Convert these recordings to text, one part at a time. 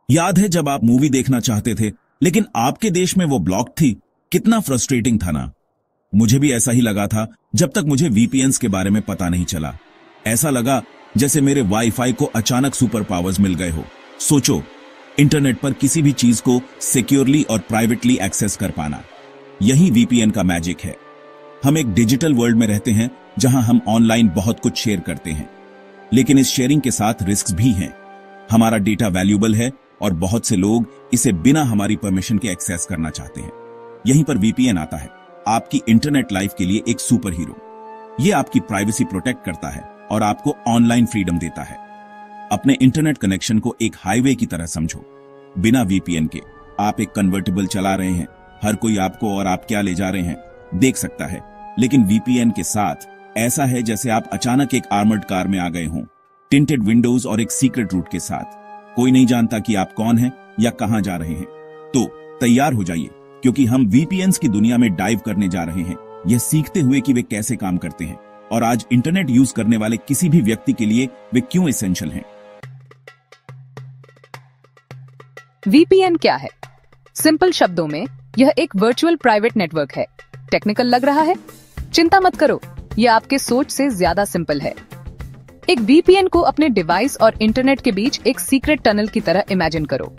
याद है जब आप मूवी देखना चाहते थे लेकिन आपके देश में वो ब्लॉक थी? कितना फ्रस्ट्रेटिंग था ना। मुझे भी ऐसा ही लगा था जब तक मुझे वीपीएन्स के बारे में पता नहीं चला। ऐसा लगा जैसे मेरे वाईफाई को अचानक सुपर पावर्स मिल गए हो। सोचो, इंटरनेट पर किसी भी चीज को सिक्योरली और प्राइवेटली एक्सेस कर पाना, यही वीपीएन का मैजिक है। हम एक डिजिटल वर्ल्ड में रहते हैं जहां हम ऑनलाइन बहुत कुछ शेयर करते हैं, लेकिन इस शेयरिंग के साथ रिस्क भी हैं। हमारा डेटा वैल्यूएबल है और बहुत से लोग इसे बिना हमारी परमिशन के एक्सेस करना चाहते हैं। यहीं पर वीपीएन आता है, आपकी इंटरनेट लाइफ के लिए एक सुपर हीरो। ये आपकी प्राइवेसी प्रोटेक्ट करता है और आपको ऑनलाइन फ्रीडम देता है। अपने इंटरनेट कनेक्शन को एक हाईवे की तरह समझो। बिना वीपीएन के आप एक कन्वर्टिबल चला रहे हैं, हर कोई आपको और आप क्या ले जा रहे हैं देख सकता है। लेकिन वीपीएन के साथ ऐसा है जैसे आप अचानक एक आर्मर्ड कार में आ गए हों, टिंटेड विंडोज और एक सीक्रेट रूट के साथ। कोई नहीं जानता कि आप कौन हैं या कहां जा रहे हैं। तो तैयार हो जाइए, क्योंकि हम वीपीएन्स की दुनिया में डाइव करने जा रहे हैं, यह सीखते हुए कि वे कैसे काम करते हैं और आज इंटरनेट यूज करने वाले किसी भी व्यक्ति के लिए वे क्यों एसेंशियल हैं। वीपीएन क्या है? सिंपल शब्दों में यह एक वर्चुअल प्राइवेट नेटवर्क है। टेक्निकल लग रहा है? चिंता मत करो, यह आपके सोच से ज्यादा सिंपल है। एक वीपीएन को अपने डिवाइस और इंटरनेट के बीच एक सीक्रेट टनल की तरह इमेजिन करो।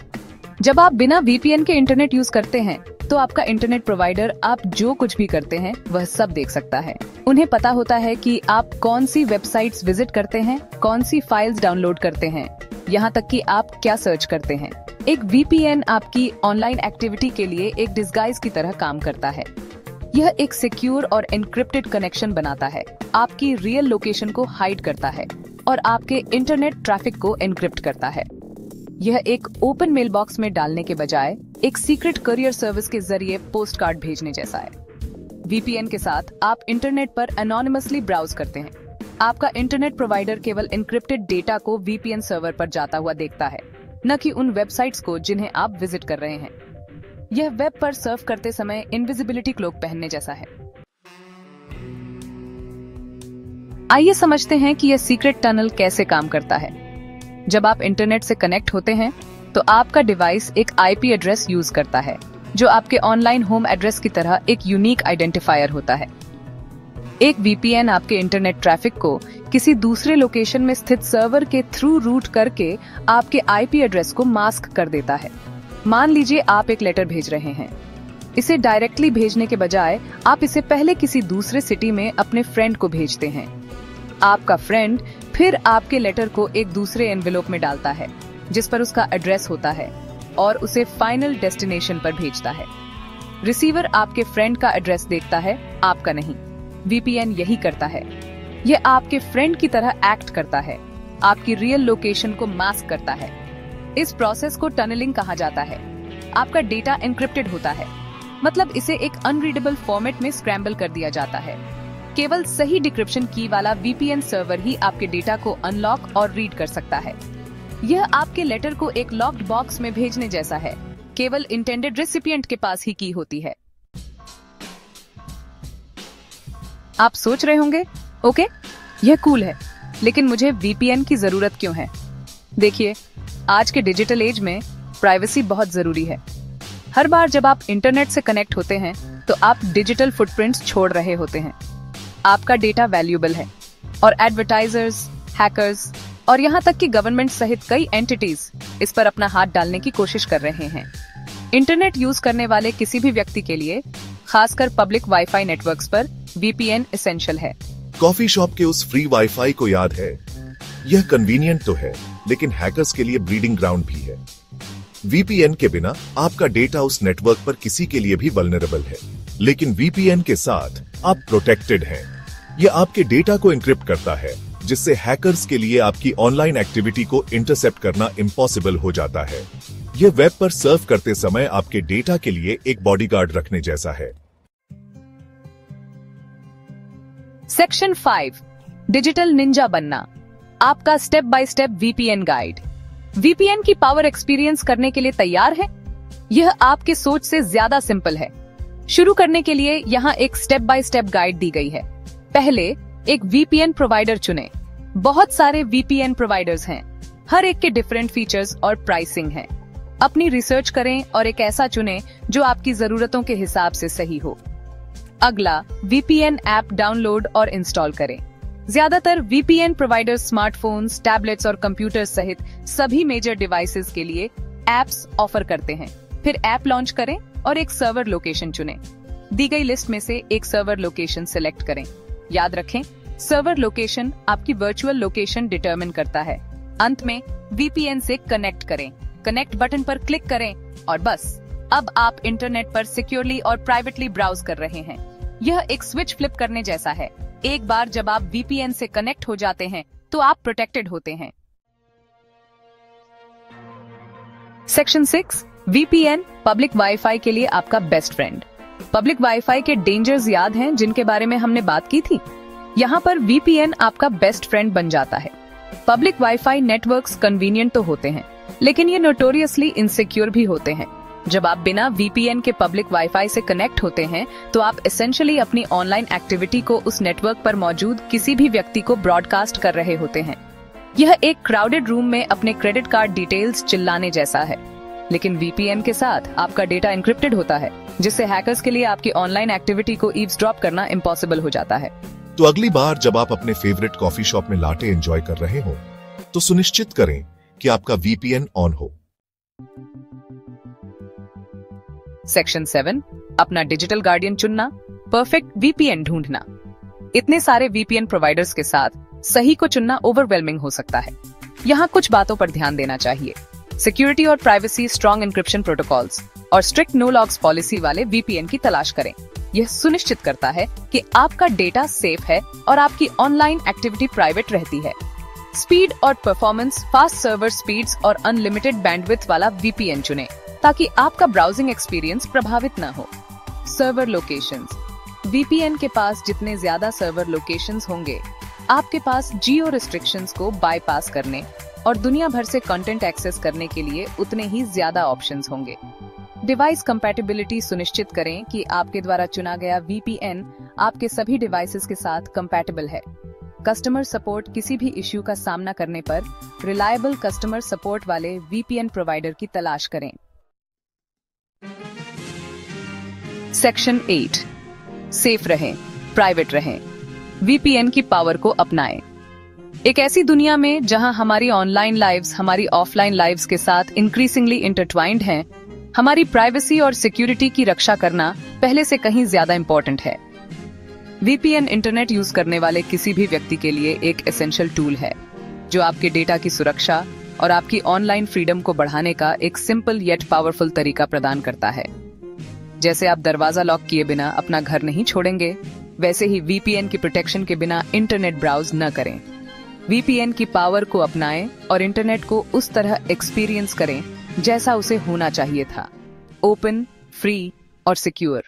जब आप बिना वीपीएन के इंटरनेट यूज करते हैं तो आपका इंटरनेट प्रोवाइडर आप जो कुछ भी करते हैं वह सब देख सकता है। उन्हें पता होता है कि आप कौन सी वेबसाइट्स विजिट करते हैं, कौन सी फाइल्स डाउनलोड करते हैं, यहाँ तक कि आप क्या सर्च करते हैं। एक वीपीएन आपकी ऑनलाइन एक्टिविटी के लिए एक डिस्गाइज की तरह काम करता है। यह एक सिक्योर और एन्क्रिप्टेड कनेक्शन बनाता है, आपकी रियल लोकेशन को हाइड करता है और आपके इंटरनेट ट्रैफिक को एन्क्रिप्ट करता है। यह एक ओपन मेल बॉक्स में डालने के बजाय एक सीक्रेट कुरियर सर्विस के जरिए पोस्ट कार्ड भेजने जैसा है। वीपीएन के साथ आप इंटरनेट पर एनोनिमसली ब्राउज करते हैं। आपका इंटरनेट प्रोवाइडर केवल एन्क्रिप्टेड डेटा को वीपीएन सर्वर पर जाता हुआ देखता है, न कि उन वेबसाइट्स को जिन्हें आप विजिट कर रहे हैं। यह वेब पर सर्फ करते समय इनविजिबिलिटी क्लोक पहनने जैसा है। आइए समझते हैं कि यह सीक्रेट टनल कैसे काम करता है। जब आप इंटरनेट से कनेक्ट होते हैं तो आपका डिवाइस एक आईपी एड्रेस यूज करता है, जो आपके ऑनलाइन होम एड्रेस की तरह एक यूनिक आइडेंटिफायर होता है। एक वीपीएन आपके इंटरनेट ट्रैफिक को किसी दूसरे लोकेशन में स्थित सर्वर के थ्रू रूट करके आपके आईपी एड्रेस को मास्क कर देता है। मान लीजिए आप एक लेटर भेज रहे हैं। इसे डायरेक्टली भेजने के बजाय आप इसे पहले किसी दूसरे सिटी में अपने फ्रेंड को भेजते हैं। आपका फ्रेंड फिर आपके लेटर को एक दूसरे एनवेलोप में डालता है जिस पर उसका एड्रेस होता है और उसे फाइनल डेस्टिनेशन पर भेजता है। रिसीवर आपके फ्रेंड का एड्रेस देखता है, आपका नहीं। वीपीएन यही करता है, यह आपके फ्रेंड की तरह एक्ट करता है, आपकी रियल लोकेशन को मास्क करता है। इस प्रोसेस को टनलिंग कहा जाता है। आपका डेटा एन्क्रिप्टेड होता है, मतलब इसे एक अनरीडेबल फॉर्मेट में स्क्रैम्बल कर दिया जाता है। केवल सही डिक्रिप्शन की वाला वीपीएन सर्वर ही आपके डेटा को अनलॉक और रीड कर सकता है। यह आपके लेटर को एक लॉक्ड बॉक्स में भेजने जैसा है, केवल इंटेंडेड रेसिपिएंट के पास ही की होती है। आप सोच रहे होंगे, ओके, यह कूल है, लेकिन मुझे वीपीएन की जरूरत क्यों है? देखिए, आज के डिजिटल एज में प्राइवेसी बहुत जरूरी है। हर बार जब आप इंटरनेट से कनेक्ट होते हैं तो आप डिजिटल फुटप्रिंट्स छोड़ रहे होते हैं। आपका डेटा वैल्यूएबल है और एडवर्टाइजर्स, हैकर्स और यहाँ तक कि गवर्नमेंट सहित कई एंटिटीज इस पर अपना हाथ डालने की कोशिश कर रहे हैं। इंटरनेट यूज करने वाले किसी भी व्यक्ति के लिए, खासकर पब्लिक वाईफाई नेटवर्क्स पर, वीपीएन एसेंशियल है। कॉफी शॉप के उस फ्री वाईफाई को याद है? यह कन्वीनियंट तो है, लेकिन हैकर्स के लिए ब्रीडिंग ग्राउंड भी है। वीपीएन के बिना आपका डेटा उस नेटवर्क पर किसी के लिए भी वल्नरेबल है, लेकिन वीपीएन के साथ आप प्रोटेक्टेड हैं। यह आपके डेटा को एन्क्रिप्ट करता है, जिससे हैकर्स के लिए आपकी ऑनलाइन एक्टिविटी को इंटरसेप्ट करना इम्पॉसिबल हो जाता है। यह वेब पर सर्फ करते समय आपके डेटा के लिए एक बॉडीगार्ड रखने जैसा है। सेक्शन 5, डिजिटल निंजा बनना, आपका step by step VPN guide. VPN की पावर एक्सपीरियंस करने के लिए तैयार है? यह आपके सोच से ज्यादा सिंपल है। शुरू करने के लिए यहाँ एक स्टेप बाय स्टेप गाइड दी गई है। पहले एक वीपीएन प्रोवाइडर चुनें। बहुत सारे वीपीएन प्रोवाइडर्स हैं, हर एक के डिफरेंट फीचर्स और प्राइसिंग हैं। अपनी रिसर्च करें और एक ऐसा चुनें जो आपकी जरूरतों के हिसाब से सही हो। अगला, VPN ऐप डाउनलोड और इंस्टॉल करें। ज्यादातर VPN प्रोवाइडर स्मार्टफोन्स, टैबलेट्स और कंप्यूटर्स सहित सभी मेजर डिवाइसेस के लिए एप्स ऑफर करते हैं। फिर ऐप लॉन्च करें और एक सर्वर लोकेशन चुनें। दी गई लिस्ट में से एक सर्वर लोकेशन सिलेक्ट करें। याद रखें, सर्वर लोकेशन आपकी वर्चुअल लोकेशन डिटरमिन करता है। अंत में VPN से कनेक्ट करें। कनेक्ट बटन पर क्लिक करें और बस, अब आप इंटरनेट पर सिक्योरली और प्राइवेटली ब्राउज कर रहे हैं। यह एक स्विच फ्लिप करने जैसा है। एक बार जब आप VPN से कनेक्ट हो जाते हैं तो आप प्रोटेक्टेड होते हैं। सेक्शन 6, VPN पब्लिक वाईफाई के लिए आपका बेस्ट फ्रेंड। पब्लिक वाईफाई के डेंजर्स याद हैं जिनके बारे में हमने बात की थी। यहाँ पर VPN आपका बेस्ट फ्रेंड बन जाता है। पब्लिक वाईफाई नेटवर्क्स कन्वीनियंट तो होते हैं, लेकिन ये नोटोरियसली इनसिक्योर भी होते हैं। जब आप बिना VPN के पब्लिक वाईफाई से कनेक्ट होते हैं तो आप एसेंशियली अपनी ऑनलाइन एक्टिविटी को उस नेटवर्क पर मौजूद किसी भी व्यक्ति को ब्रॉडकास्ट कर रहे होते हैं। यह एक क्राउडेड रूम में अपने क्रेडिट कार्ड डिटेल्स चिल्लाने जैसा है, लेकिन VPN के साथ आपका डेटा एन्क्रिप्टेड होता है, जिससे हैकर्स के लिए आपकी ऑनलाइन एक्टिविटी को ईव्सड्रॉप करना इम्पॉसिबल हो जाता है। तो अगली बार जब आप अपने फेवरेट कॉफी शॉप में लाटे एंजॉय कर रहे हो तो सुनिश्चित करें कि आपका VPN ऑन हो। सेक्शन 7, अपना डिजिटल गार्डियन चुनना, परफेक्ट VPN ढूंढना। इतने सारे VPN प्रोवाइडर्स के साथ सही को चुनना ओवरवेलमिंग हो सकता है। यहाँ कुछ बातों पर ध्यान देना चाहिए। सिक्योरिटी और प्राइवेसी, स्ट्रॉन्ग एन्क्रिप्शन प्रोटोकॉल्स और स्ट्रिक्ट नो लॉग्स पॉलिसी वाले VPN की तलाश करें। यह सुनिश्चित करता है कि आपका डेटा सेफ है और आपकी ऑनलाइन एक्टिविटी प्राइवेट रहती है। स्पीड और परफॉर्मेंस, फास्ट सर्वर स्पीड्स और अनलिमिटेड बैंडविड्थ वाला VPN चुनें ताकि आपका ब्राउजिंग एक्सपीरियंस प्रभावित न हो। सर्वर लोकेशंस, VPN के पास जितने ज्यादा सर्वर लोकेशंस होंगे, आपके पास जियो रिस्ट्रिक्शंस को बाईपास करने और दुनिया भर से कंटेंट एक्सेस करने के लिए उतने ही ज्यादा ऑप्शंस होंगे। डिवाइस कंपैटिबिलिटी सुनिश्चित करें कि आपके द्वारा चुना गया VPN आपके सभी डिवाइसेस के साथ कंपैटिबल है। कस्टमर सपोर्ट, किसी भी इश्यू का सामना करने पर रिलायबल कस्टमर सपोर्ट वाले VPN प्रोवाइडर की तलाश करें। सेक्शन 8, सेफ रहें, प्राइवेट रहें, VPN की पावर को अपनाएं। एक ऐसी दुनिया में जहां हमारी ऑनलाइन लाइव्स हमारी ऑफलाइन लाइव्स के साथ इंक्रीजिंगली इंटरट्वाइंड हैं, हमारी प्राइवेसी और सिक्योरिटी की रक्षा करना पहले से कहीं ज्यादा इंपॉर्टेंट है। VPN इंटरनेट यूज करने वाले किसी भी व्यक्ति के लिए एक एसेंशियल टूल है, जो आपके डेटा की सुरक्षा और आपकी ऑनलाइन फ्रीडम को बढ़ाने का एक सिंपल येट पावरफुल तरीका प्रदान करता है। जैसे आप दरवाजा लॉक किए बिना अपना घर नहीं छोड़ेंगे, वैसे ही VPN की प्रोटेक्शन के बिना इंटरनेट ब्राउज न करें। VPN की पावर को अपनाएं और इंटरनेट को उस तरह एक्सपीरियंस करें जैसा उसे होना चाहिए था, ओपन, फ्री और सिक्योर।